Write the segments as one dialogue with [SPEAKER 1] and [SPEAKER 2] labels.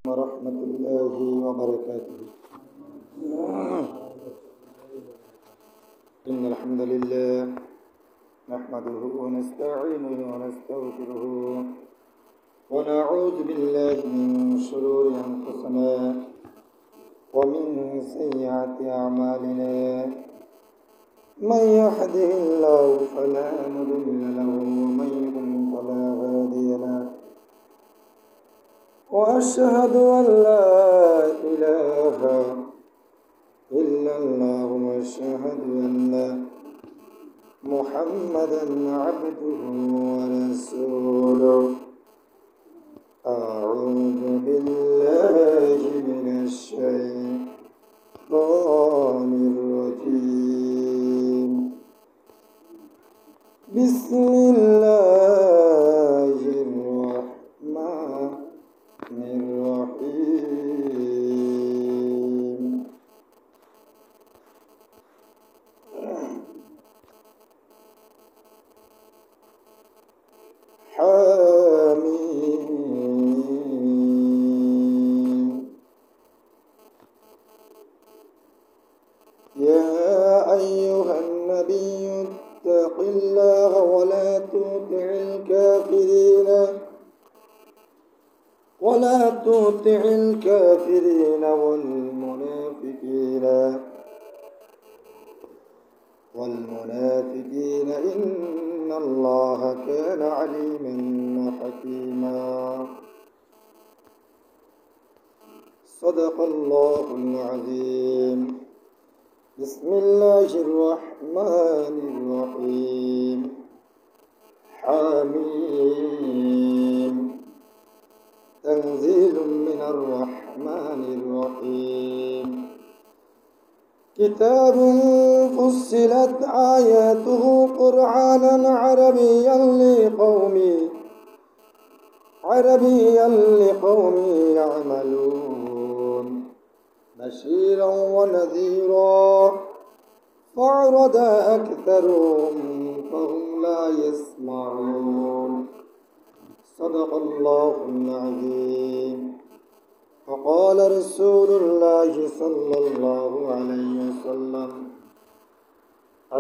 [SPEAKER 1] ورحمة الله وبركاته. إن الحمد لله نحمده ونستعينه ونستغفره ونعوذ بالله من شرور أنفسنا ومن سيئات أعمالنا. من يهده الله فلا مضل له ومن يضلل فلا هادي له. وأشهد أن لا إله إلا الله وأشهد أن محمدا عبده ورسوله. أعوذ بالله من الشيطان الرجيم. بسم الله الرحمن الرحيم. حميم. يا أيها النبي اتق الله ولا تطع الكافرين والمنافقين إن الله كان عليما حكيما. صدق الله العظيم. بسم الله الرحمن الرحيم. حميم. تنزيل من الرحمن الرحيم. كتاب فصلت آياته قرآنا عربيا لقوم يعملون. بشيرا ونذيرا فأعرض أكثرهم فهم لا يسمعون. صدق الله العظيم. وقال رسول الله صلى الله عليه وسلم: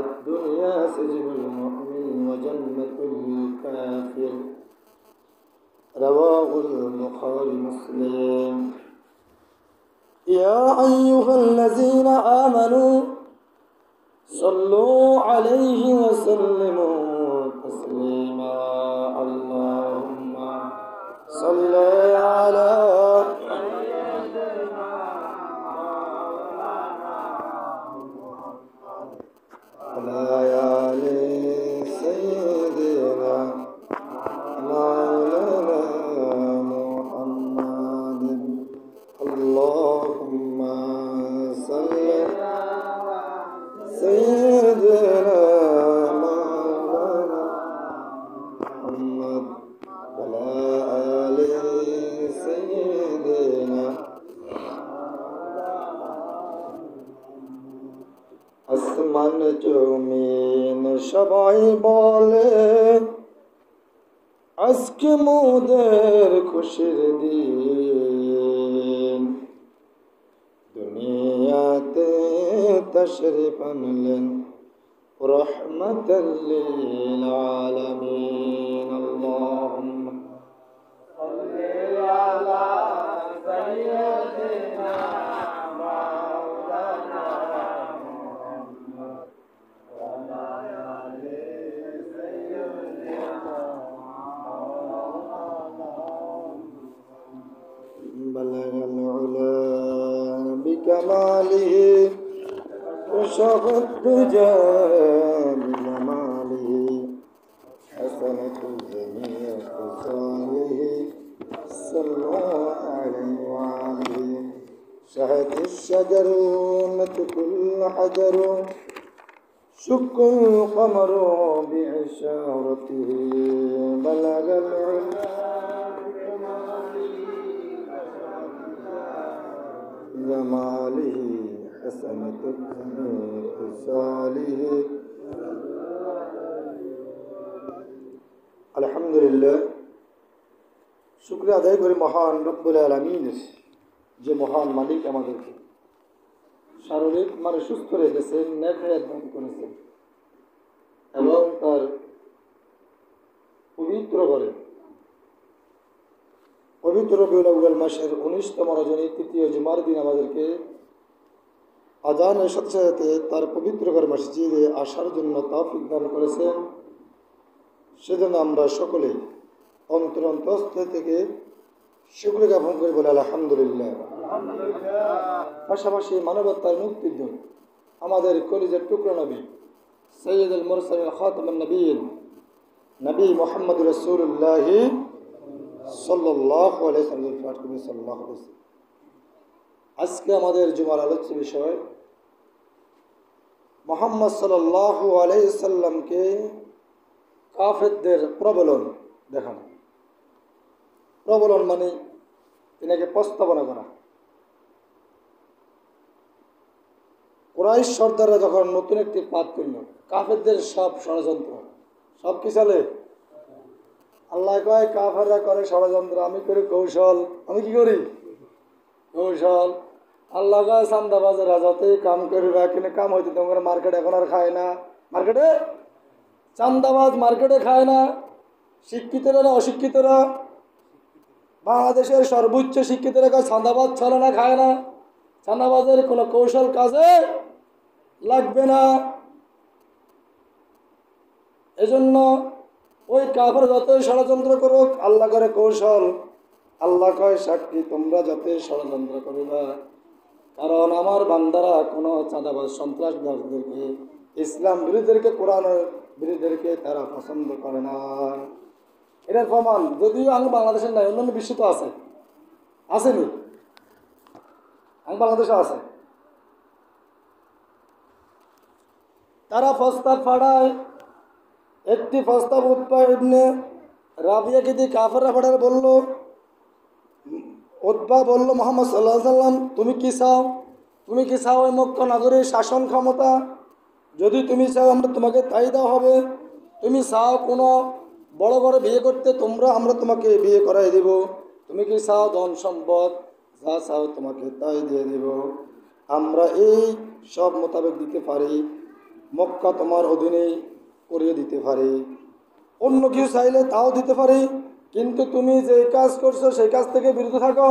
[SPEAKER 1] الدنيا سجن المؤمن وجنة الكافر. رواه البخاري مسلم. يا أيها الذين آمنوا صلوا عليه وسلموا تسليما. اللهم صل على آل سيدنا مولانا محمد. اللهم صل على سيدنا مولانا محمد وعلى آل سيدنا. আসমান জমিন সবাই বলে আজকে মোদের খুশির দিন। দুনিয়াতে তশরিফ আনলেন রাহমাতাল লিল আলামিন। আল্লাহুম্মা সাল্লি আলা সাইয়্যিদিনা بلغ العلا بكماله وشق الدجى بجماله. حسنة جميع خصاله صلى عليه وآله. شهد الشجر مت كل حجر شق القمر بعشارته. بلغ العلا جماله حسنة خصاله. الحمد لله শুকরিয়া আদায় করি মহান রব্বুল আলামিনের, যে মহান মালিক আমাদেরকে শারীরিক মানে সুস্থ রেখেছেন, নেক হায়াত দান করেছেন এবং তার পবিত্র ঘরে পবিত্র রবিউল আউয়াল মাসের 19তম রজনী তৃতীয় জুমার দিন আমাদেরকে আজানের সাথে সাথে তার পবিত্র ঘর মসজিদে আসার জন্য তৌফিক দান করেছেন। সেজন্য আমরা সকলেই অন্তরস্থ থেকে শুকরিয়া জ্ঞাপন করি, বলে আলহামদুলিল্লাহ। পাশাপাশি মানবতার মুক্তির জন্য আমাদের কলিজার টুকরা নবী সৈয়দুল মুরসালিন খাতামুন নবীন নবী মুহাম্মদ রাসূলুল্লাহ সাল্লাল্লাহু আলাইহি ওয়াসাল্লাম। আজকে আমাদের জুমার আলোচ্য বিষয় মুহাম্মদ সাল্লাল্লাহু আলাইহি সাল্লামকে কাফেরদের প্রবলন দেখানো। প্রবলন মানে তিনাকে প্রস্তাবনা করা। কুরাইশ সর্দাররা যখন নতুন একটি পাত করল, কাফেরদের সব ষড়যন্ত্র সব কি চলে? আল্লাহ কয় কাফেররা করে ষড়যন্ত্র, আমি করি কৌশল। আমি কি করি? কৌশল। আল্লাহ কয় চান্দাবাজেরা যতই কাম করবে, কিন্তু কাম হইতে তোমার মার্কেট এখন আর খায় না। মার্কেটে চান্দাবাজ মার্কেটে খায় না। শিক্ষিতরা না অশিক্ষিতরা, বাংলাদেশের সর্বোচ্চ শিক্ষিতরা কয় চান্দাবাজ চলে না, খায় না। চান্দাবাজের কোনো কৌশল কাজে লাগবে না। এজন্য ওই কাফের যতই ষড়যন্ত্র করুক, আল্লাহ করে কৌশল। আল্লাহ কয় সাক্ষী, তোমরা যাতে ষড়যন্ত্র করবা, কারণ আমার বান্দারা কোনো চাঁদাবাজ সন্ত্রাসবাদীদেরকে, ইসলাম বিরোধীদেরকে, কোরআন বিরোধীদেরকে তারা পছন্দ করে না। এটার প্রমাণ যদিও আমি বাংলাদেশের নাই, অন্যান্য বিশ্ব তো আছে, আসেনি? আমি বাংলাদেশে আছে। তারা প্রস্তাব পাঠায়। একটি প্রস্তাব উৎপা ইবনে রাবিয়াকে দিয়ে কাফেররা পাঠায়। বলল, উৎপা বলল, মুহাম্মদ সাল্লাল্লাহু আলাইহি সাল্লাম তুমি কি চাও? তুমি কি চাও ওই মক্কা নগরীর শাসন ক্ষমতা? যদি তুমি চাও আমরা তোমাকে তাই দেওয়া হবে। তুমি চাও কোনো বড় বড় বিয়ে করতে, আমরা তোমাকে বিয়ে করাই দেব। তুমি কি চাও ধন সম্পদ? যা চাও তোমাকে তাই দিয়ে দেব। আমরা এই সব মোতাবেক দিতে পারি। মক্কা তোমার অধীনে করিয়ে দিতে পারি। অন্য কিছু চাইলে তাও দিতে পারি, কিন্তু তুমি যে কাজ করছো সেই কাজ থেকে বিরত থাকো।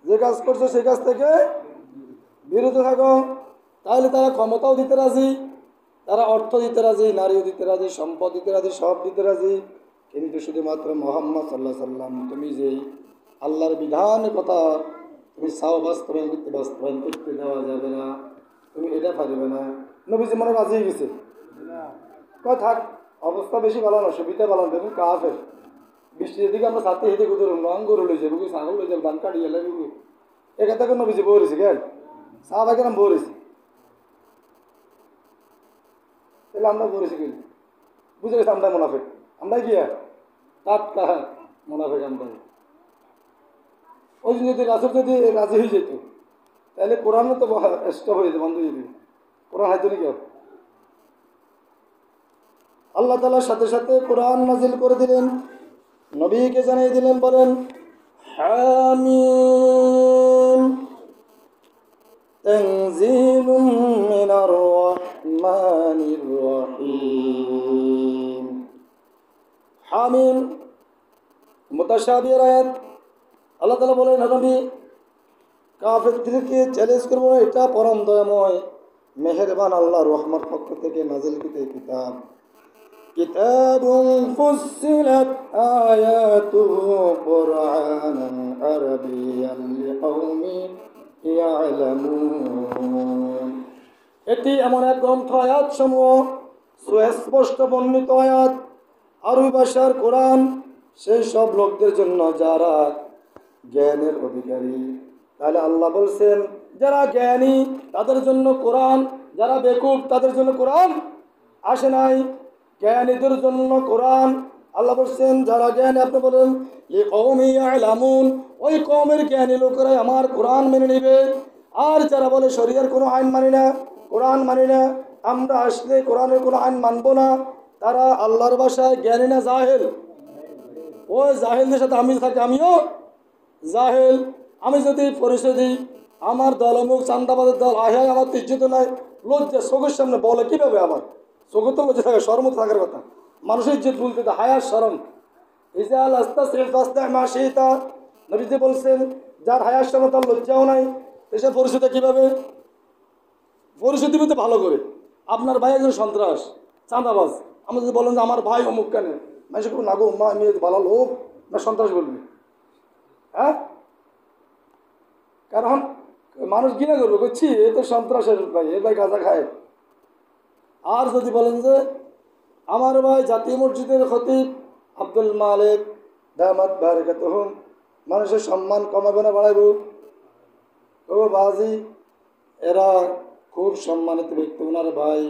[SPEAKER 1] যে কাজ করছো সেই কাজ থেকে বিরত থাকো। তাহলে তারা ক্ষমতাও দিতে রাজি, তারা অর্থ দিতে রাজি, নারীও দিতে রাজি, সম্পদ দিতে রাজি, সব দিতে রাজি। কিন্তু শুধুমাত্র মুহাম্মদ সাল্লাল্লাহু আলাইহি সাল্লাম তুমি যে আল্লাহর বিধানের কথা তুমি চাও বাস্তবায়ন করতে দেওয়া যাবে না, তুমি এটা পারবে না। নবীজি মনে রাজি হয়ে গেছে। কয় থাক, অবস্থা বেশি ভালো না, সুবিধা ভালো না, দেখুন কাফের বৃষ্টির দিকে আমরা ছাতে হেঁটে কোথাও গরু লই যাবো, ছাগল লই যাবো, ধান কাটিয়ে লাগবে। এখান থেকে নবীজি বলেছি কেন সাহাবা কেরাম বলেছি, তাহলে আমরা বলেছি কি বুঝে গেছি আমরা মুনাফিক। আমরা গিয়া টাটকা মুনাফিক আমরা। ওই জন্য যদি রাসূল যদি রাজি হয়ে যেত, তাহলে কোরআনও তো স্টপ হয়ে যেত, বন্ধ হয়ে যেত। কোরআন হাইতো নাকি? আল্লাহ তাআলার সাথে সাথে কোরআন নাজিল করে দিলেন, নবীকে জানিয়ে দিলেন, বলেন হামিম তানজিলুম মিনার রাহমানির রহিম। হামিম মুতাশাবিহ আয়াত। আল্লাহ তাআলা বলেন, নবী কাফেরদেরকে চ্যালেঞ্জ করবো, এটা পরম দয়াময় মেহেরবান আল্লাহর রহমত পক্ষ থেকে নাজিলকৃত কিতাব। কিতাবুন ফুসসিলাত আয়াতুহু কুরআনান আরাবিয়্যান লিকাওমিন ইয়ালামুন। এটি এমন এক গ্রন্থ, আয়াত সমূহ সুস্পষ্ট বর্ণিত আয়াত, আরবি ভাষার কোরআন সেই সব লোকদের জন্য যারা জ্ঞানের অধিকারী। তাহলে আল্লাহ বলছেন যারা জ্ঞানী তাদের জন্য কোরআন, যারা বেকুব তাদের জন্য কোরআন আসে নাই। জ্ঞানীদের জন্য কোরআন। আল্লাহ বলছেন যারা জ্ঞানী, আপনি বলেন লিকাওমিন ইয়ালামুন, ওই কওমের জ্ঞানী লোকেরাই আমার কোরআন মেনে নেবে। আর যারা বলে শরীয়তের কোনো আইন মানি না, কোরআন মানি না, আমরা আসলে কোরআনের কোনো আইন মানবো না, তারা আল্লাহর ভাষায় জ্ঞানী না জাহেল? ওই জাহেলদের সাথে আমি থাকি, আমিও জাহেল। আমি যদি পরিচয় দিই আমার দল অমুক চান্দাবাদের দল, আহে আমার তো ইজ্জত নাই, লজ্জা চোখের সামনে বলে কীভাবে? আমার চোখে তো লজ্জা থাকে, শরম তো থাকার কথা। মানুষের ইজ্জত বলতে তো হায়ার শরম। ইজাল আস্তা শ্রেফ আস্তা মাসিতা, নবীজি বলছেন যার হায়ার শরম তার লজ্জাও নাই, এসব পরিচিত কীভাবে? পরিচয় দিবে তো ভালো করে। আপনার ভাই একজন সন্ত্রাস, চাঁদাবাজ, আমি যদি বলেন যে আমার ভাই অমুক কেন, মানুষ না গো মা আমি ভালো লোক, না সন্ত্রাস বলবে? হ্যাঁ, কারণ মানুষ ঘৃণা করবে, বুঝছি এ তো সন্ত্রাসের ভাই, এর ভাই গাঁজা খায়। আর যদি বলেন যে আমার ভাই জাতীয় মসজিদের খতিব আব্দুল মালিক দামাত বারাকাতুহুম, মানুষের সম্মান কমাবে না বাড়াইব? ও বাজি, এরা খুব সম্মানিত ব্যক্তি, ওনার ভাই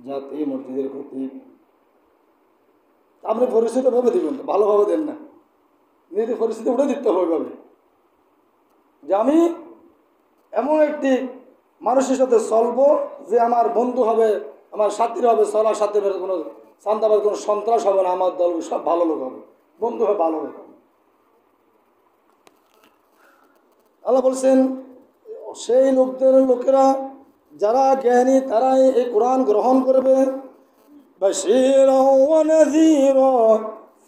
[SPEAKER 1] জাতীয় মসজিদের খতিব। আপনি পরিস্থিতিভাবে দিবেন, ভালোভাবে দেন না, নিজেদের পরিস্থিতি উঠে দিতে হবে ভাবে যে আমি এমন একটি মানুষের সাথে চলবো যে আমার বন্ধু হবে, আমার সাথীর হবে, চলার সাথে কোনো চান্দাবাদ কোনো সন্ত্রাস হবে না, আমার দল সব ভালো লোক হবে, বন্ধু হবে ভালো লোক। আল্লাহ বলছেন সেই লোকেরা যারা জ্ঞানী তারাই এই কোরআন গ্রহণ করবে। বাশীরা ওয়া নাযীরা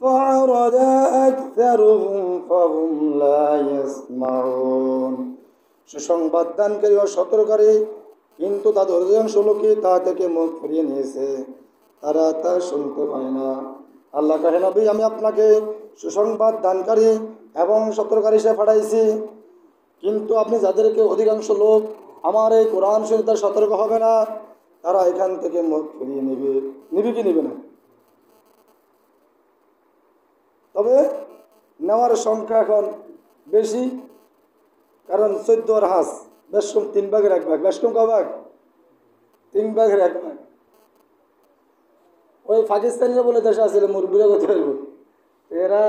[SPEAKER 1] ফা'রাদা আকসারুহুম ফাহুম লা ইয়াসমাউন, সুসংবাদ দানকারী ও সতর্ককারী, কিন্তু তাদের অধিকাংশ লোকই তা থেকে মুখ ফিরিয়ে নিয়েছে, তারা তা শুনতে পায় না। আল্লাহ কহে নবী আমি আপনাকে সুসংবাদ দানকারী এবং সতর্ককারী হিসেবে পাঠাইছি, কিন্তু আপনি যাদেরকে অধিকাংশ লোক আমার এই কোরআন শুনে তার সতর্ক হবে না, তারা এখান থেকে মুখ ফিরিয়ে নিবে কি নিবে না? তবে নেওয়ার সংখ্যা এখন বেশি, কারণ 14 আর হাঁস বেশকম 3 ভাগের 1 ভাগ, বেশকম ক ভাগ? 3 ভাগের 1 ভাগ। ওই পাকিস্তানিরা বলে দেশে আসলে মুরব্বীরা করতে পারবো, এরা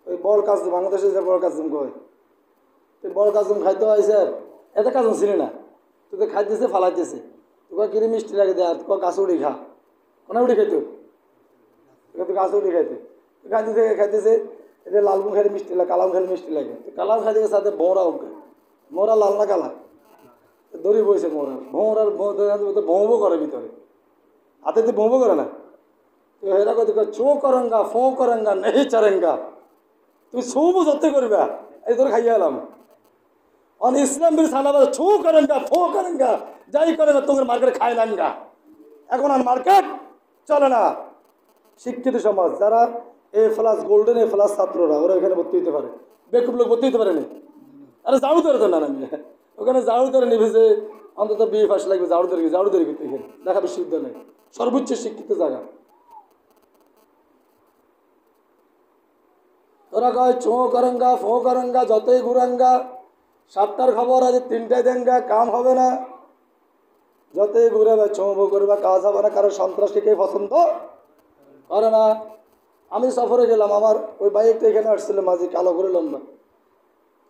[SPEAKER 1] ওই বড় কাজুম, বাংলাদেশে যে বড় কাজুম কয়, বড় কাজুম খাইতে হয়েছে, এত কাজুম ছিল না, তোকে খাইতেছে ফালাইতেছে, তোকে কিনে মিষ্টি লাগে দেয়, তোকে গাছ উড়ি খা, কোনা উড়ি খাইতো, তোকে গাছ উড়ি খাইতেছে, এটা লালমু খাইলে মিষ্টি লাগে, কালাম খাইলে মিষ্টি লাগে, কালাম খাইতে সাথে ভোঁরা উঠবে, মোরা লাল না কালা, দড়ি বইছে মোরা, ভোঁরার ভোঁবো করে ভিতরে, হাতে তো ভোঁবো করে না, তো এরা কত চো করেঙ্গা ফো করেঙ্গা নেই চারেঙ্গা, তুমি ছৌ যত্ন করবে, এই তোর খাইয়ে এলাম। অন ইসলাম বীর সানাবাদ ছৌ করেঙ্গা ফো করেঙ্গা, যাই করে না তোমার মার্কেট খায় নাঙ্গা। এখন আর মার্কেট চলে না। শিক্ষিত সমাজ যারা A+ গোল্ডেন A+ ছাত্ররা, ওরা এখানে ভর্তি হতে পারে, বেকুব লোক ভর্তি হতে পারেনি। আরে ঝাড়ু ধরে তো না, আমি ওখানে ঝাড়ু ধরে নিবে যে অন্তত BA পাস লাগবে, ঝাড়ু ধরে করতে, এখানে ঢাকা বিশ্ববিদ্যালয় সর্বোচ্চ শিক্ষিত জায়গা। তোরা কয় চো করেঙ্গা ফো করেঙ্গা, যতই ঘুরাঙ্গা, 7টার খবর আজ 3টায় দেঙ্গা, কাম হবে না, যতই ঘুরাবে চো বো করবে, কাজ হবে না, কারণ সন্ত্রাসকে কে পছন্দ করে না। আমি সফরে গেলাম, আমার ওই বাইকটা এখানে আসছিল মাঝে, কালো করে লম্বা,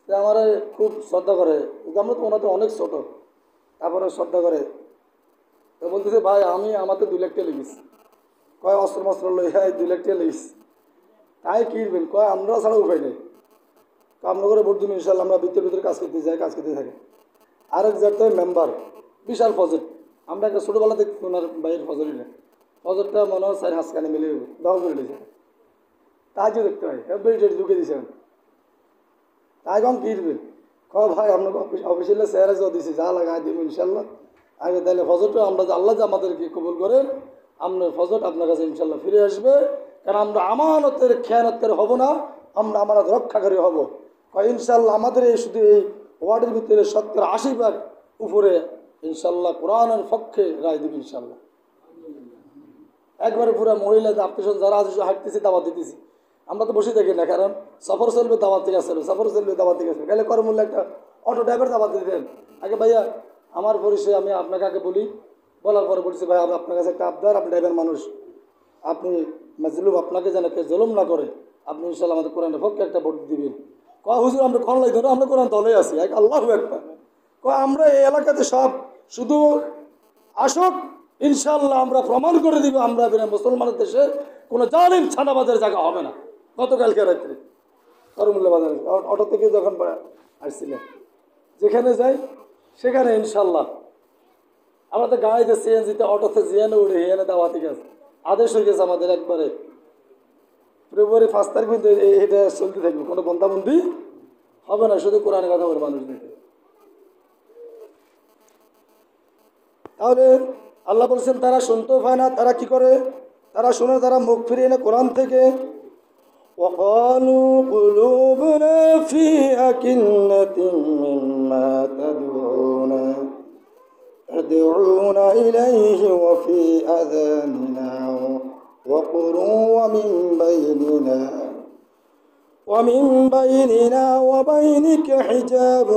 [SPEAKER 1] সে আমার খুব শ্রদ্ধা করে, আমরা তো ওনাদের অনেক ছোট, তারপরে শ্রদ্ধা করে, তো বলতেছে ভাই আমি আমাকে 2 লাখ টাকা লেগেছি, কয় অস্ত্র মস্ত্র লই, হ্যাঁ 2 লাখ টাকা লেগেছি, তাই কিনবেন, কয় আমরা ছাড়া উপায় নেই, আমরা করে ভোট দিন ইনশাল্লাহ, আমরা ভিতরে কাজ করতে যাই, কাজ করতে থাকি। আরেক জায়গাতে মেম্বার, বিশাল ফজর, আমরা একটা ছোটোবেলা দেখি ওনার বাইরের ফজরই না, ফজরটা মনে হয় 4 হাঁস কানে মিলে দাও করে দিয়েছে, তাইও দেখতে হয়, বেড়ে ঢুকে দিয়েছে, তাই কম কিনবেন, ভাই আপনাকে অফিসিয়াল চেহারা যা দিয়েছি, যা লাগাই দিব ইনশাল্লাহ, আগে তাহলে ফজরটা আমরা আল্লাহ যে আমাদেরকে কবুল করেন, আপনার ফজর আপনার কাছে ইনশাল্লাহ ফিরে আসবে, কারণ আমরা আমানতের খেয়ানতের হব না, আমরা আমানত রক্ষাকারী হব। ইনশাল্লাহ আমাদের এই শুধু এই ওয়ার্ডের ভিতরে 70-80% উপরে ইনশাল্লাহ কোরআনের পক্ষে রায় দেবে ইনশাল্লাহ। একবারে পুরো মহিলাদের আত্মীয় যারা আছে হাঁটতেছি, দাওয়াত দিতেছি, আমরা তো বসে থাকি না, কারণ সফর চলবে, দাওয়াত থেকে আসবে, সফর চলবে, দাওয়াত থেকে আসবে, গেলে কর্মূল্য একটা অটো ড্রাইভার দাওয়াত দিতেন। আগে ভাইয়া আমার পরিচয় আমি আপনাকে আগে বলি, বলার পরে বলছি ভাই আপনার কাছে একটা আবদার, আপনি ড্রাইভার মানুষ, আপনি মাজলুম, আপনাকে যেন কেউ জুলুম না করে, আপনি ইনশাল্লাহ আমাদের কোরআনের পক্ষে একটা ভোট দিবেন। কয় হুজুর আমরা কোন লাই ধরো, আমরা কোরআন দলে আছি, আল্লাহু আকবার। কয় আমরা এই এলাকাতে সব শুধু আসক, ইনশাল্লাহ আমরা প্রমাণ করে দিব, আমরা মুসলমানের দেশে কোনো জালিম ছানাবাদের জায়গা হবে না, গতকালকে রাত্রে করমুল্লা বাজারে অটো থেকে যখন আসছিলেন, যেখানে যাই সেখানে ইনশাল্লাহ আমাদের গাড়িতে সিএনজিতে অটোতে জিয়ানে উঠে হিয়ানে দাওয়াতি গেছে, আদেশ হয়ে গেছে আমাদের একবারে ফেব্রুয়ারি 5 তারিখ পর্যন্ত এটা চলতে থাকবে, কোনো বন্ধাবন্দি হবে না, শুধু কোরআনের কথা বলে মানুষ দেখে। তাহলে আল্লাহ বলছেন তারা শুনতেও পায় না, তারা কি করে, তারা শুনে তারা মুখ ফিরিয়ে না কোরআন থেকে। وقالوا قلوبنا في أكنة مما تدعونا إليه وفي آذاننا وقر ومن بيننا وبينك حجاب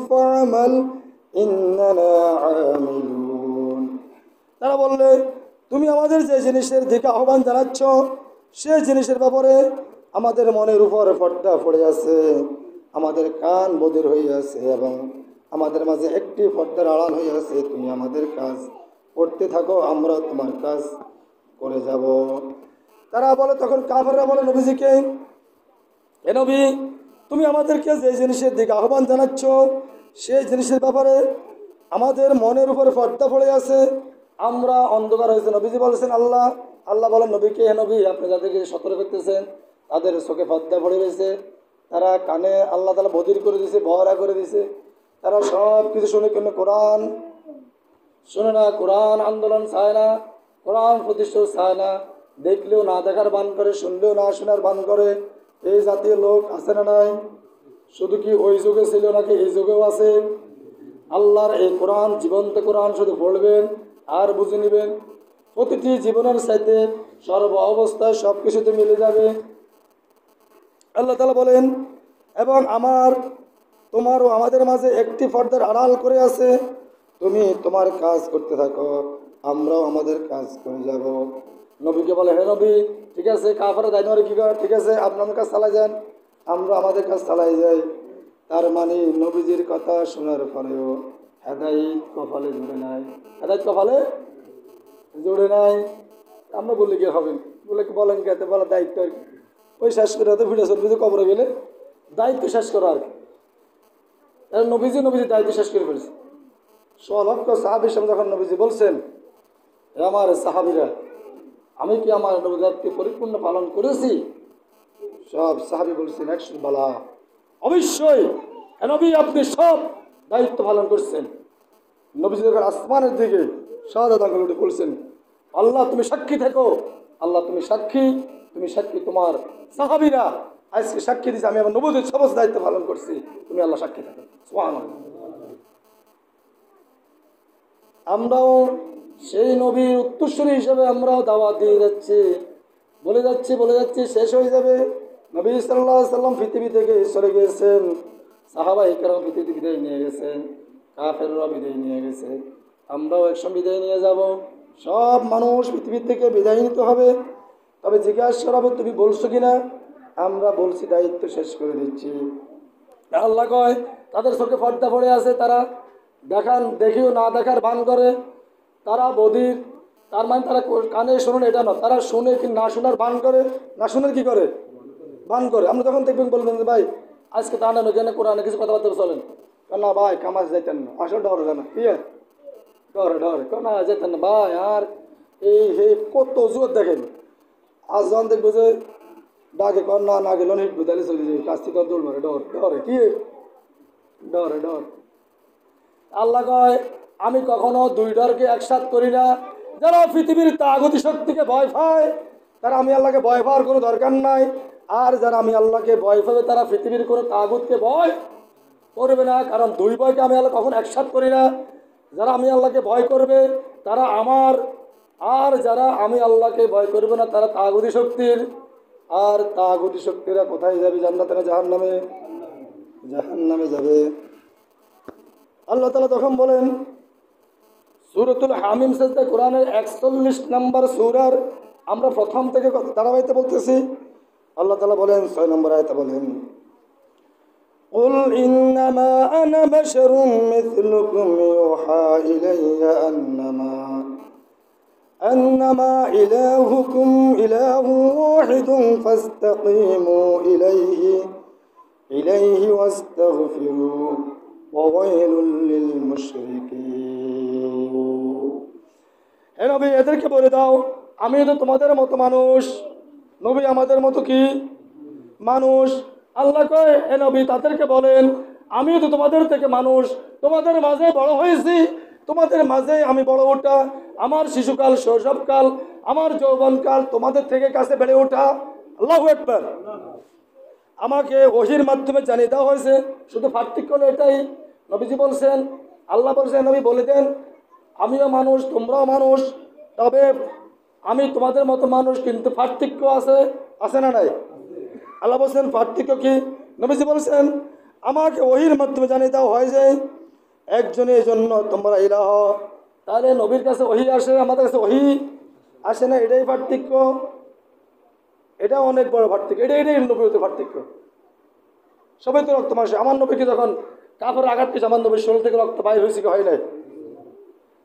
[SPEAKER 1] فاعمل إننا عاملون। তারা বললে তুমি আমাদের যে জিনিসের দিকে আহ্বান জানাচ্ছ সেই জিনিসের ব্যাপারে আমাদের মনের উপর পর্দা পড়ে আছে, আমাদের কান বধির হয়ে আছে এবং আমাদের মাঝে একটি পর্দার আড়াল হয়ে আছে। তুমি আমাদের কাজ করতে থাকো, আমরা তোমার কাজ করে যাব। তারা বলে, তখন কাফেররা বলে নবীজিকে, হে নবী, তুমি আমাদেরকে যে জিনিসের দিকে আহ্বান জানাচ্ছ সেই জিনিসের ব্যাপারে আমাদের মনের উপর পর্দা পড়ে আছে, আমরা অন্ধকার হয়েছে। নবীজি বলেছেন আল্লাহ বলেন নবীকে, হে নবী, আপনি যাদেরকে সতর্ক করতেছেন তাদের চোখে পর্দা পড়ে রয়েছে, তারা কানে আল্লাহ তাআলা বধির করে দিয়েছে, বহরা করে দিয়েছে, তারা সব কিছু শুনে কিন্তু কোরআন শুনে না, কোরআন আন্দোলন চায় না, কোরআন প্রতিষ্ঠা চায় না, দেখলেও না দেখার বান করে, শুনলেও না শোনার বান করে। এই জাতীয় লোক আছে না নাই? শুধু কি ওই যুগে ছিল নাকি এই যুগেও আছে? আল্লাহর এই কোরআন, জীবন্ত কোরআন শুধু পড়বেন আর বুঝে নেবেন, প্রতিটি জীবনের সাথে সর্ব অবস্থায় সব কিছুতে মিলে যাবে। আল্লাহ তাআলা বলেন, এবং তোমার ও আমাদের মাঝে একটি পর্দার আড়াল করে আছে, তুমি তোমার কাজ করতে থাকো, আমরাও আমাদের কাজ করে যাব। নবীকে বলে, হে নবী, ঠিক আছে, কাফেররা দায়ী কি করে, ঠিক আছে, আপনার কাজ চালাই যান, আমরা আমাদের কাজ চালাই যাই। তার মানে নবীজির কথা শোনার পরেও হেদায়েত কপালে জুড়ে নাই, হেদায়েত কপালে জুড়ে নাই। আমরা বললে কি হবে, বলেন কে, বলা দায়িত্ব আর কি, ওই শেষ করে হয়তো ভিডিও চলবে, কবরে গেলে দায়িত্ব শেষ করা আর কি। নবীজি দায়িত্ব শেষ করে ফেলছে। লক্ষ সাহাবীর সামনে যখন নবীজি বলছেন, আমার সাহাবীরা, আমি কি আমার নবীর দায়িত্ব পরিপূর্ণ পালন করেছি? সব সাহাবী বলছেন, 100 বালা, অবশ্যই নবী আপনি সব দায়িত্ব পালন করছেন। নবীজি যখন আসমানের দিকে শাহাদাত আঙ্গুল উঠে বলছেন, আল্লাহ তুমি সাক্ষী থেকো, আল্লাহ তুমি সাক্ষী, তোমার সাহাবীরা আজকে সাক্ষী দিচ্ছে আমি আমার নবীর সমস্ত দায়িত্ব পালন করছি, তুমি আল্লাহ সাক্ষী থাকো। সুবহানাল্লাহ। আমরাও সেই নবীর উত্তরসূরি হিসেবে আমরাও দাওয়াত দিয়ে যাচ্ছি, বলে যাচ্ছি, শেষ হয়ে যাবে। নবী সাল্লাল্লাহু আলাইহি সাল্লাম পৃথিবী থেকে চলে গিয়েছেন, সাহাবায়ে কেরাম পৃথিবী বিদায় নিয়ে গেছেন, কাফেররা বিদায় নিয়ে গেছে, আমরাও একসঙ্গে বিদায় নিয়ে যাব। সব মানুষ পৃথিবী থেকে বিদায় নিতে হবে। তবে জিজ্ঞাসা করা হবে, তুমি বলছো কিনা? আমরা বলছি, দায়িত্ব শেষ করে দিচ্ছি। আল্লাহ কয়, তাদের চোখে পর্দা পড়ে আছে, তারা দেখিও না দেখার ভান করে, তারা বধির। তার মানে তারা কানে শুনুন এটা না, তারা শুনে কি না শোনার ভান করে, না শোনার কি করে, ভান করে। আমরা যখন দেখবেন বলবেন যে ভাই আজকে তা না কেন কোরআনে কিছু কথাবার্তা চলেন, না ভাই কামাজ যাইতেন না, আসলে ডর জানা কি ডরে কেন যেতেন না ভাই। আর এই কত জোর দেখেন, আজ যখন দেখবো যে ডাকে কর না গেল হিটবো, তাহলে চলে যাই কাস্তি দর দৌড় মারে, ডরে কি ডরে। আল্লাহ কয়, আমি কখনো দুই ডরকে একসাথ করি না। যারা পৃথিবীর তাগুতি শক্তিকে ভয় পায়, তারা আমি আল্লাহকে ভয় পাওয়ার কোনো দরকার নাই। আর যারা আমি আল্লাহকে ভয় পাবে, তারা পৃথিবীর কোনো তাগুতকে ভয় করবে না, কারণ দুই ভয়কে আমি আল্লাহ কখনো একসাথ করি না। যারা আমি আল্লাহকে ভয় করবে তারা আমার, আর যারা আমি আল্লাহকে ভয় করবে না তারা তাগুতি শক্তির। আর তাগুতি শক্তিরা কোথায় যাবে? জান্নাতে না জাহান্নামে? জাহান্নামে যাবে। আল্লাহ তাআলা তখন বলেন, সূরাতুল হামিম সাজদা কোরআনের 41 নম্বর সূরার আমরা প্রথম থেকে ধারাবাহিকতা বলতেছি। আল্লাহ তাআলা বলেন 6 নম্বর আয়াতে বলেন, قل إنما أنا بشر مثلكم يوحى إلي أنما إلهكم إله واحد فاستقيموا إليه واستغفروا وويل للمشركين হে নবী এদেরকে বলে দাও আমি তো তোমাদের মতো মানুষ নবী আমাদের মতো কি মানুষ আল্লাহ কয় হে নবী তাদেরকে বলেন আমিও তো তোমাদের থেকে মানুষ তোমাদের মাঝে বড় হয়েছি তোমাদের মাঝে আমি বড় ওঠা আমার শিশুকাল শৈশবকাল আমার যৌবনকাল তোমাদের থেকে কাছে বেড়ে ওঠা আল্লাহু আকবার আমাকে ওহির মাধ্যমে জানিয়ে দেওয়া হয়েছে শুধু পার্থক্য হলো এটাই নবীজি বলছেন আল্লাহ বলছেন নবী বলে দেন আমিও মানুষ তোমরাও মানুষ তবে আমি তোমাদের মতো মানুষ কিন্তু পার্থক্য আছে না নাই আল্লাহ বলছেন পার্থক্য কি নবীজি বলছেন আমাকে ওহির মাধ্যমে জানিয়ে দেওয়া হয় যে একজনের জন্য তোমরা ইলাহ তাহলে নবীর কাছে ওহি আসে আমাদের কাছে ওহি আসে না এটাই পার্থক্য এটা অনেক বড় পার্থক্য এটাই নবীতে পার্থক্য সবাই তো রক্ত মাসে আমার নবীকে যখন কাপড় আঘাত পেয়েছে আমার নবীর শরীর থেকে রক্ত বাইর হয়েছে কি হয় নাই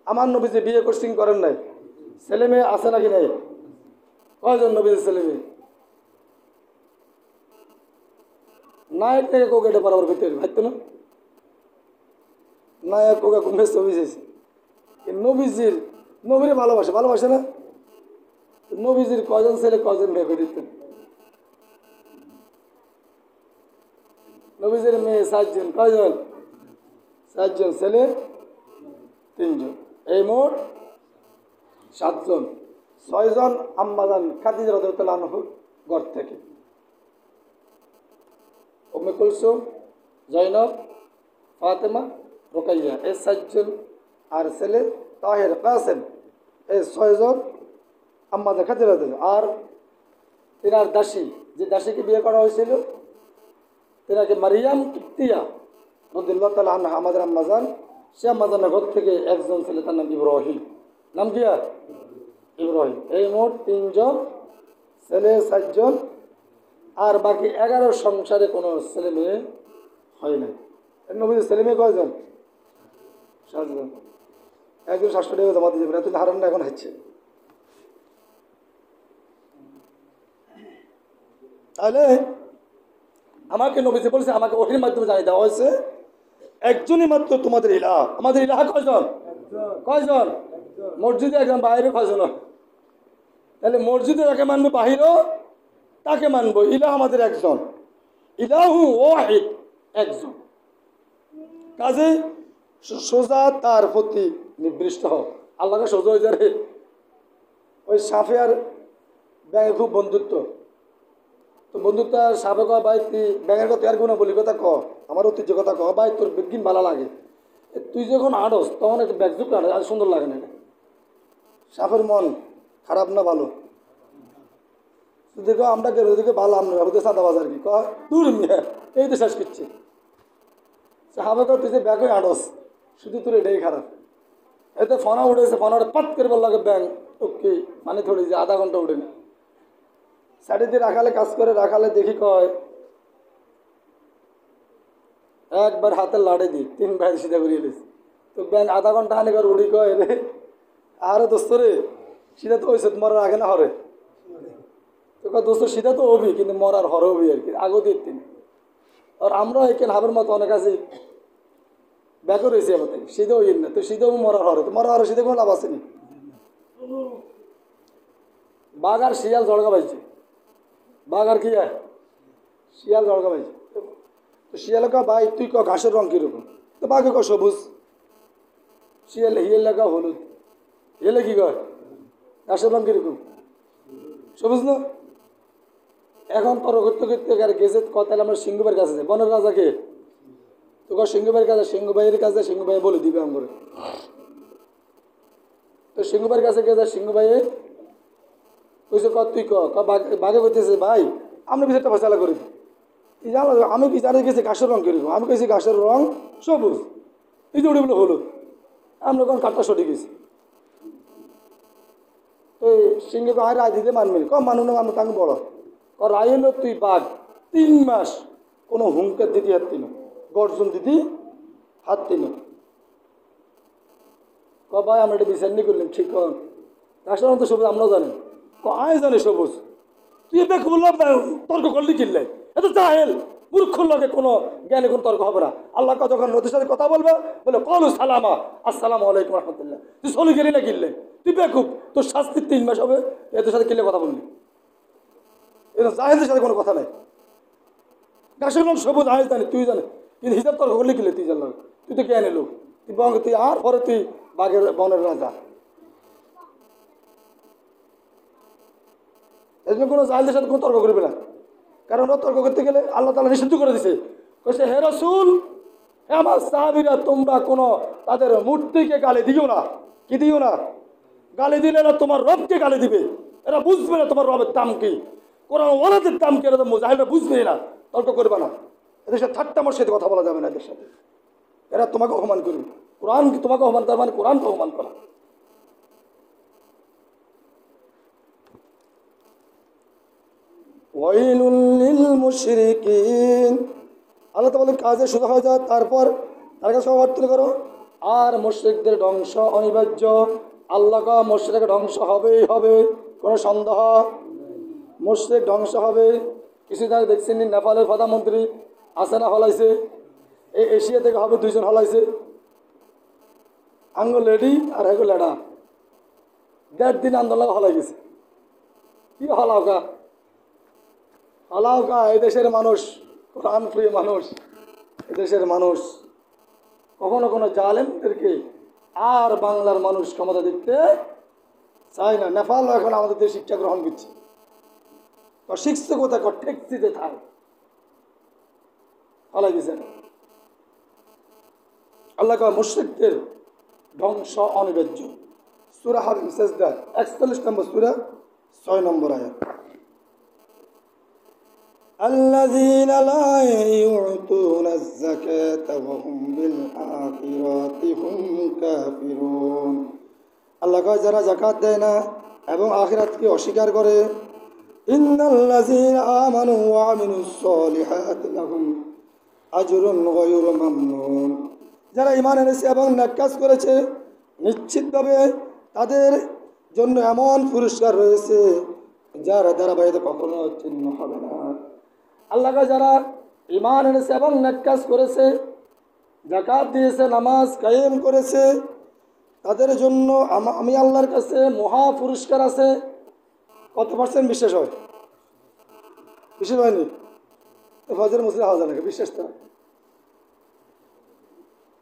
[SPEAKER 1] আমার নবী যে বিয়ে করছেন করেন নাই ছেলে মেয়ে আছে নাকি নাই কয়জন নবীর ছেলে মেয়ে নায়ক থেকে কোকে এটা বরাবর ভিতরে ভাবতো না নায়ক কোকে ঘুমে ছবি চাইছে নবীর ভালোবাসে না নবীজির কজন ছেলে কজন মেয়ে করে দিতেন নবীজির মেয়ে 7 জন কয়জন 7 জন ছেলে 3 জন এই মোট 7 জন 6 জন আম্মাজান খাদিজা রাদিয়াল্লাহু আনহা ঘর থেকে উম্মে কুলসুম জয়নব ফাতেমা রুকাইয়া এই 7 জন আর ছেলে তাহের কাসেম এই 6 জন আম্মাজান খাদিজা রাদিয়াল্লাহু আর তিনার দাসী যে দাসীকে বিয়ে করা হয়েছিল তিনাকে মারিয়াম কিপ্তিয়া রাদিয়াল্লাহু তাআলা আনহা আমাদের আম্মাজান সে আম্মাজানের ঘর থেকে একজন ছেলে তার নাম ইব্রাহিম নাম কি আর ইব্রাহিম এই মোট 3 জন ছেলে 7 জন আর বাকি 11 সংসারে কোনো ছেলে মেয়ে হয় না নবীর ছেলে মেয়ে কয়জন 7 জন একজন 700 টাকা জমা দিয়ে যাবেন এত হারাম এখন হচ্ছে তাহলে আমাকে নবীজি বলছে আমাকে ওহির মাধ্যমে জানিয়ে দেওয়া হয়েছে একজনই মাত্র তোমাদের ইলাহ আমাদের ইলাহ কয়জন মসজিদে একজন বাইরে কয়জন তাহলে মসজিদে যাকে মানবো বাহিরও তাকে মানবো ইলাহ আমাদের একজন ইলাহু ওয়াহিদ একজন কাজে সোজা তার প্রতি নিবৃষ্ট হোক আল্লাহকে সোজা হয়ে যাবে ওই সাফে আর ব্যাঙে খুব বন্ধুত্ব তো বন্ধুত্ব সাপে কয় ভাই তুই ব্যাঙের কথা আর কোনো বলি কথা ক আমার ঐতিহ্য কথা ক ভাই তোর বিজ্ঞান ভালো লাগে তুই যখন আড়স তখন একটু ব্যাগযুক্ত আড়স আর সুন্দর লাগে না সাপের মন খারাপ না ভালো দেখো আমরা কেন ওদিকে ভালো আমরা ভাবতে সাদা বাজার কি কয় দূর মিয়া এই তো শেষ করছে সাহাবে কয় তুই যে ব্যাগ হয়ে আড়স শুধু তোর এটাই খারাপ এতে ফোনা উঠেছে ফোনা উঠে পাত করে বল লাগে ব্যাং ওকে মানে থোড়ি যে আধা ঘন্টা উঠে না সাইডে দিয়ে রাখালে কাজ করে রাখালে দেখি কয় একবার হাতে লাড়ে দিই 3 ভাই সিধা করিয়ে এলিস তো ব্যাংক আধা ঘন্টা হানি করে উড়ি কয় রে আরে দোস্ত রে সিধা তো হয়েছে মরার আগে না হরে তো কয় দোস্ত সিধা তো হবি কিন্তু মরার হরে হবি আর কি আগেও দিয়ে তিনি আর আমরা এখানে হাবের মতো অনেক আছে ব্যাকও রয়েছে আমাদের সিধেও ইন না তো সিধেও মরার হরে তো মরার হরে সিধে কোনো লাভ আসেনি বাঘ আর শিয়াল জড়গা পাইছে বাঘ আর কি হয় শিয়াল জড়গা পাইছে তো শিয়ালে কা ভাই তুই ক ঘাসের রং কীরকম তো বাঘে ক সবুজ শিয়াল হিয়াল লেখা হলুদ হিয়ালে কি কয় ঘাসের রং কীরকম সবুজ না এখন তর্ক করতে করতে গেছে কথা আমরা সিংহবার কাছে যাই বনের রাজা কে তো সিংহবাইয়ের কাছে সিংহবাইয়ের কাছে সিংহবাই বলে দিবে আমরা তো সিংহবাইয়ের কাছে গেছে সিংহবাইয়ে কইছে ক তুই ক বাঘে কইতেছে ভাই আমরা বিচারটা ফসলা করি জানো আমি বিচারে গেছি ঘাসের রং কিরকম আমি কেছি ঘাসের রং সবুজ এই যে উড়ে হলুদ আমরা কোন কাঠটা সঠিক গেছি তো সিংহে ভাই রায় দিতে মানবি কম মানুষ না আমরা তাকে বড় রায় হলো তুই বাঘ 3 মাস কোনো হুঙ্কার দিতে হারতি না গর্জন দিতে হারতি না ক ভাই আমরা এটা বিচার নি করলাম ঠিক রাষ্ট্র তো সবুজ আমরাও জানি, আয় জানে সবুজ, তুই এবার বললাম তর্ক করলি কিনলে, এত জাহেল মূর্খর লগে কোনো জ্ঞানে কোনো তর্ক হবে না। আল্লাহ যখন নদীর সাথে কথা বলবে বলে কলু সালামা আসসালামু আলাইকুম রহমতুল্লাহ, তুই চলে গেলি না কিনলে, তুই বেকুব, তোর শাস্তি 3 মাস হবে এদের সাথে কিনলে কথা বললি। এটা জাহেলদের সাথে কোনো কথা নাই। গাছের রং সবুজ আয় জানি, তুই জানে, কিন্তু হিসাব তর্ক করলি কিনলে তুই জানল, তুই তো জ্ঞানী লোক, তুই বঙ্গ তুই আর পরে তুই বাঘের বনের রাজা। এই জন্য কোনো জাহেলদের সাথে কোনো তর্ক করবে না, কারণ ওরা তর্ক করতে গেলে আল্লাহ তাআলা নিষিদ্ধ করে দিছে, কইছে হে রাসূল, হে আমার সাহাবীরা, তোমরা কোনো তাদের মূর্তিকে গালি দিও না। কি দিও না? গালি দিলে এরা তোমার রবকে গালি দিবে, এরা বুঝবে না তোমার রবের দাম কি, কোরআন ওয়ালাদের দাম কি, এরা তো জাহেলরা বুঝবে না, তর্ক করবে না। এদের সাথে ঠাট্টা মশাইতে কথা বলা যাবে না এদের সাথে, এরা তোমাকে অপমান করবে। কোরআন তোমাকে অপমান করা মানে কোরআনকে অপমান করা। ওয়াইলুল লিল মুশরিকিন, আল্লাহ তাআলা কাজে সোজা হয়ে যায়, তারপর তার কাছে অর্থ করো। আর মুশরিকদের ধ্বংস অনিবার্য, আল্লাহ কা মুশরিক ধ্বংস হবেই হবে, কোনো সন্দেহ, মুশরিক ধ্বংস হবে। কিছুদিন আগে দেখছেন নেপালের প্রধানমন্ত্রী হাসিনা হলাইছে, এই এশিয়া থেকে হবে 2 জন হলাইছে, আঙ্গ লেডি আর এগো লেডা, 1.5 দিন আন্দোলন হলাই গেছে। কি হলাওকা হলাওকা, এই দেশের মানুষ কোরআন প্রিয় মানুষ, এদেশের মানুষ কখনো কোনো জালেমদেরকে আর বাংলার মানুষ ক্ষমতা দিতে চায় না। নেপাল এখন আমাদের দেশে শিক্ষা গ্রহণ করছে, তো শিখছে কোথায়, ঠেকছিতে থাক হলাই গেছে। আল্লাহ মুশরিকদের ধ্বংস অনিবার্য। সূরা হামিম সাজদা 41 নম্বর সূরা 6 নম্বর আয়াত। الذين لا يؤتون الزكاة وهم بالآخرة هم كافرون। আল্লাহ কয় যারা যাকাত দেয় না এবং আখিরাতকে অস্বীকার করে, ইন্নাল্লাযীনা আমানু ওয়া আমিলুস সলিহাতি লাহুম আজরুন গায়রু মামনুন। যারা ঈমান এনেছে এবং নেক কাজ করেছে, নিশ্চিতভাবে তাদের জন্য এমন পুরস্কার রয়েছে যার ধারাবাহিকতা কখনো ছিন্ন হবে না। আল্লাহ যারা ঈমান এনেছে এবং নেক কাজ করেছে, যাকাত দিয়েছে, নামাজ কায়েম করেছে, তাদের জন্য আমি আল্লাহর কাছে মহা পুরস্কার আছে। কত % বিশ্বাস হয়? বিশ্বাস হয়নি? ফজর মুসলিম হওয়া যায় না, বিশ্বাস তো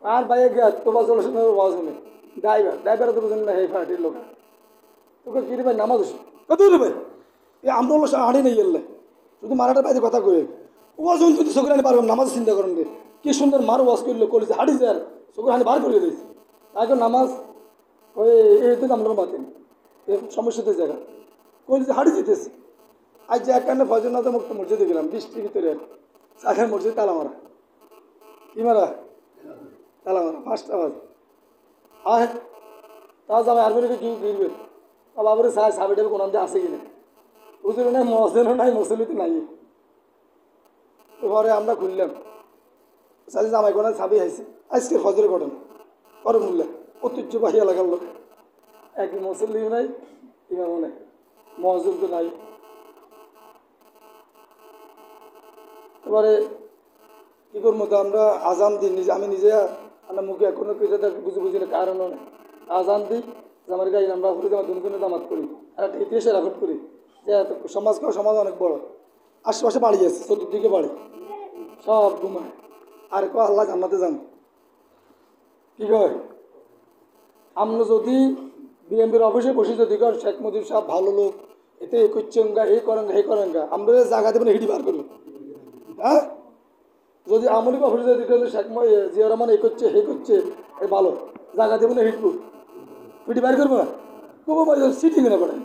[SPEAKER 1] আর বাইরে গিয়া তোমার চলে শুনে ওয়াজ শুনে ড্রাইভার তো বুঝেন না, হে ফাটির লোক তোকে কি রে ভাই নামাজ কত রে ভাই, এই আমরা হাঁড়ি নেই গেলে শুধু মারাটার বাইরে কথা কয়ে ওয়াজ কিন্তু চোখের হানি পারবেন, নামাজ চিন্তা করেন রে কি সুন্দর মার ওয়াজ করলো, করেছে হাঁড়ি যায় চোখের হানি বার করে দিয়েছে। তাকে নামাজ ওই এই তো আমরা বাতেন সমস্যাতে জায়গা করেছে, হাঁড়ি যেতেছে। আজ যে এক কারণে ফজরনাথ মুক্ত মসজিদে গেলাম, বৃষ্টির ভিতরে চাষের মসজিদ তালা মারা, কি মারা তালা মারা 5টা বাজে। আয় তা যাবে আর কি ফিরবে, বাবুরে চায় সাবিটা কোন আছে কিনা, বুঝলো নাই, মসজিদও নাই, মুসলিতে নাই। এবারে আমরা খুললাম, সাজি জামাই কোন ছাবি আইছে, আজকে ফজরে ঘটনা করে মূল্য ঐতিহ্যবাহী এলাকার লোক, একই মুসল্লিও নাই, ইমামও নাই, মসজিদ তো নাই। এবারে কি করবো, তো আমরা আজান দিই নিজে, আমি নিজে আমার মুখে এখনো বুঝে বুঝি না কারণও নেই, আজান দিই যে আমার গাড়ি আমরা ঘুরে জামা দুজনে জামাত করি আর একটা ইতিহাসে রেকর্ড করি যে সমাজ অনেক বড়, আশেপাশে বাড়ি আছে, চতুর্দিকে বাড়ি, সব ঘুমায় আর আল্লাহ জান্নাতে যান। কি কয়, আমরা যদি বিএনপির অফিসে বসে যদি কর শেখ মুজিব সাহেব ভালো লোক, এতে এ করছেঙ্গা, এই করেঙ্গা, এই করেঙ্গা, আমরা জায়গা দেবেন হিডি বার করবো। হ্যাঁ, যদি আমলিক অফিসে যদি শেখ জিয়া রহমান এই করছে, হে করছে, এই ভালো জায়গা দেবো না, হিটবো, হিডি বার করবো না, খুব সিটিং না পড়ে।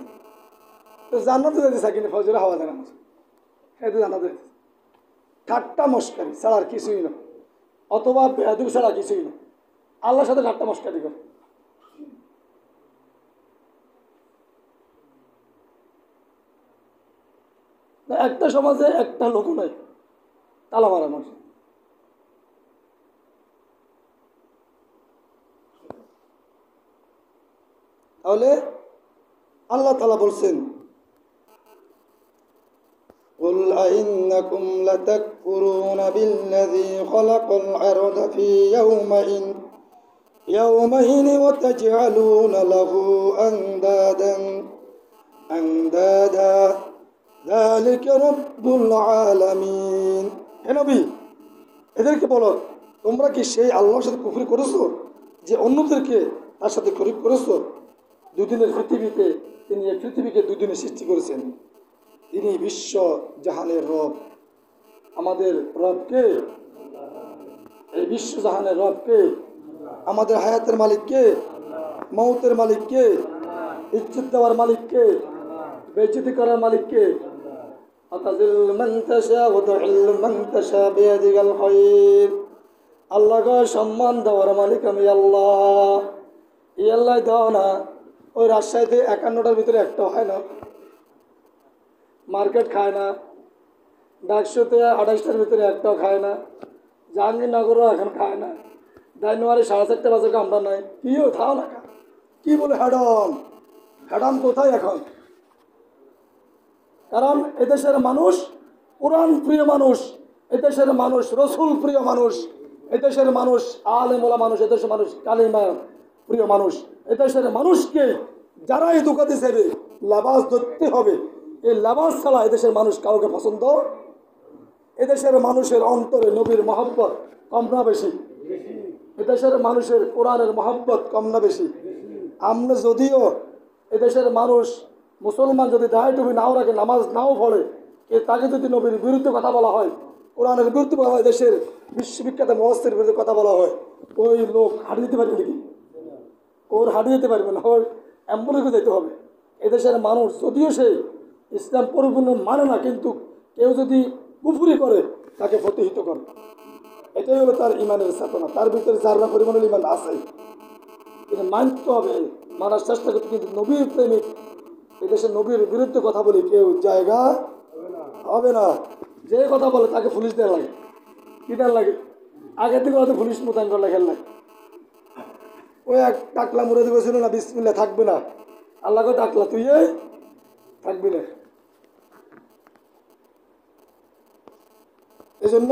[SPEAKER 1] তো জান্নাতে যেতে থাকিনি ফজরে হাওয়া দেয় না, হ্যাঁ তো জান্নাতে ঠাট্টা মস্কারি ছাড়া আর কিছুই না, অথবা বেহাদুর ছাড়া কিছুই না, আল্লাহর সাথে ঠাট্টা মস্কারি করে। একটা সমাজে একটা লোক নাই তালা মারা মানুষ। তাহলে আল্লাহ তাআলা বলছেন, قل أئنكم لتكفرون بالذي خلق الأرض في يومين وتجعلون له أندادا ذلك رب العالمين। হে নবী, এদেরকে বলো, তোমরা কি সেই আল্লাহর সাথে কুফরি করেছো যে অন্যদেরকে তার সাথে শরীক করেছো? দুদিনের পৃথিবীতে তিনি এই পৃথিবীকে দুদিনে সৃষ্টি করেছেন। তিনি বিশ্ব জাহানের রব। আমাদের রবকে, এই বিশ্ব জাহানের রবকে, আমাদের হায়াতের মালিককে, মৌতের মালিককে, ইজ্জত দেওয়ার মালিককে, বেইজ্জতি করার মালিককে। আল্লাহকে সম্মান দেওয়ার মালিক আমি আল্লাহ। এই আল্লাহ দাও না। ওই রাজশাহীতে 51টার ভিতরে একটা হয় না, মার্কেট খায় না, ডাকসুতে 28টার ভিতরে একটাও খায় না, জাহাঙ্গীরনগরও এখন খায় না, জানুয়ারি 4:30 বাজে আমরা নাই। কিও খাও না, কি বলে হ্যাডম হ্যাডম কোথায় এখন? কারণ এদেশের মানুষ কোরআন প্রিয় মানুষ, এদেশের মানুষ রসুল প্রিয় মানুষ, এদেশের মানুষ আলেম ওলামা মানুষ, এদেশের মানুষ কালিমা প্রিয় মানুষ। এদেশের মানুষকে যারা এই দোকানে যাবে লাবাস ধরতে হবে। এই লাবাস ছাড়া এদেশের মানুষ কাউকে পছন্দ। এদেশের মানুষের অন্তরে নবীর মহব্বত কম না বেশি? এদেশের মানুষের কোরআনের মহব্বত কম না বেশি? আমরা যদিও এদেশের মানুষ মুসলমান যদি দায় টুপি নাও রাখে, নামাজ নাও পড়ে, তাকে যদি নবীর বিরুদ্ধে কথা বলা হয়, কোরআনের বিরুদ্ধে বলা হয়, দেশের বিশ্ববিখ্যাত মহস্তের বিরুদ্ধে কথা বলা হয়, ওই লোক হাঁটি দিতে পারবে নাকি? ওর হাঁটি দিতে পারবে না, ওর অ্যাম্বুলেন্সে যেতে হবে। এদেশের মানুষ যদিও সে ইসলাম পরিপূর্ণ মানে না, কিন্তু কেউ যদি কুফরি করে তাকে প্রতিহিত করে। এটাই হলো তার ইমানের চেতনা। তার ভিতরে যারা পরিমাণের ইমান আছে, কিন্তু মানতে হবে, মানার চেষ্টা করতে। কিন্তু নবীর প্রেমিক এদেশের নবীর বিরুদ্ধে কথা বলে কেউ জায়গা হবে না। যে কথা বলে তাকে পুলিশ দেওয়া লাগে। কি দেওয়ার লাগে? আগের দিকে হয়তো পুলিশ মোতায়েন করা লেখার লাগে। ওই এক টাকলা মুড়ে দিবেছিল না, বিসমিল্লাহ থাকবে না, আল্লাহকে টাকলা তুই থাকবি না। এই জন্য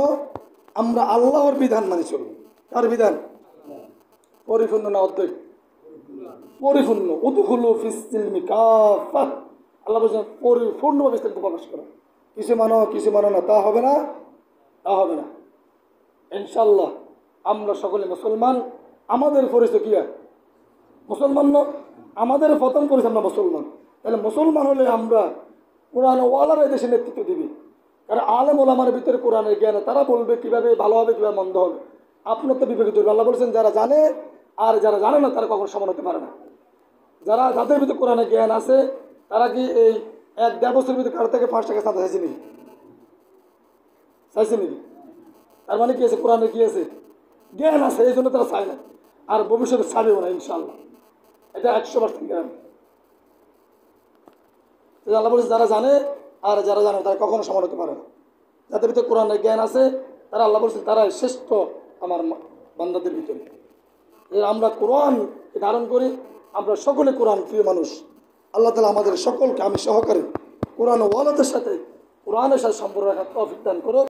[SPEAKER 1] আমরা আল্লাহর বিধান মানি চলব। কার বিধান? পরিপূর্ণ না অর্ধেক? পরিপূর্ণ। উদখুলু ফিস সিলমি কাফা। আল্লাহ বলছেন পরিপূর্ণভাবে ইসলামকে প্রকাশ করা। কিছু মানো না, তা হবে না, তা হবে না। ইনশাল্লাহ আমরা সকলে মুসলমান। আমাদের পরিচয় কি? মুসলমান না? আমাদের প্রথম পরিচয় আমরা মুসলমান। তাহলে মুসলমান হলে আমরা কোরআন ওয়ালার দেশে নেতৃত্ব দিবি। কারণ আলেম ওলামার ভিতরে কোরআনের জ্ঞান, তারা বলবে কিভাবে ভালো হবে, কিভাবে মন্দ হবে। আপনার তো বিবেকে ধরবে। আল্লাহ বলছেন যারা জানে আর যারা জানে না তারা কখনো সমান হতে পারে না। যাদের ভিতরে কোরআনের জ্ঞান আছে তারা কি এই 1-1.5 বছরের ভিতরে কারো থেকে 5 টাকা চাঁদা চাইছে নাকি? চাইছে নাকি? তার মানে কি আছে? কোরআনে কি আছে? জ্ঞান আছে, এই জন্য তারা চায় না, আর ভবিষ্যতে ছাড়বেও না ইনশাল্লাহ। এটা 100% জ্ঞান। আল্লাহ বলছে যারা জানে আর যারা জানে তারা কখনো সমান হতে পারে না। যাদের ভিতরে কোরআনের জ্ঞান আছে তারা, আল্লাহ বলছে তারা শ্রেষ্ঠ আমার বান্দাদের ভিতরে। আমরা কোরআন ধারণ করি, আমরা সকলে কোরআন প্রিয় মানুষ। আল্লাহ তাআলা আমাদের সকলকে, আমি সহকারে, কোরআন ওয়ালাদের সাথে, কোরআনের সাথে সম্পর্ক রাখার তৌফিক দান করো।